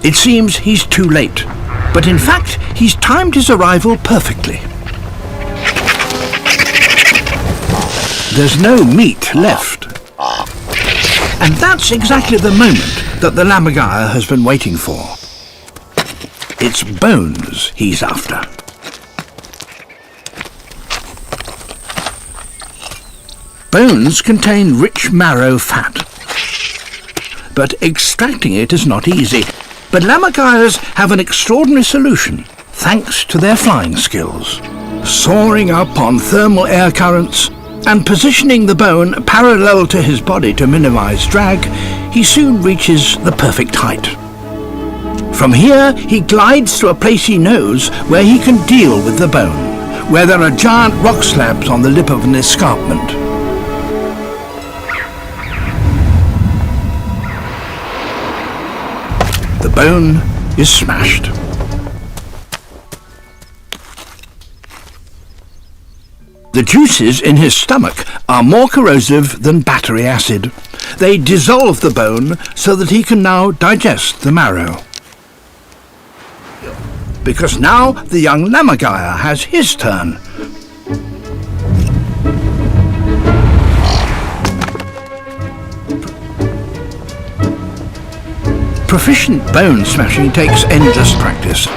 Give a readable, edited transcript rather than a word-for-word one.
It seems he's too late, but in fact he's timed his arrival perfectly. There's no meat left. And that's exactly the moment that the lammergeier has been waiting for. It's bones he's after. Bones contain rich marrow fat, but extracting it is not easy. But lammergeiers have an extraordinary solution, thanks to their flying skills. Soaring up on thermal air currents and positioning the bone parallel to his body to minimize drag, he soon reaches the perfect height. From here, he glides to a place he knows where he can deal with the bone, where there are giant rock slabs on the lip of an escarpment. The bone is smashed. The juices in his stomach are more corrosive than battery acid. They dissolve the bone so that he can now digest the marrow. Because now the young lammergeier has his turn. Proficient bone smashing takes endless practice.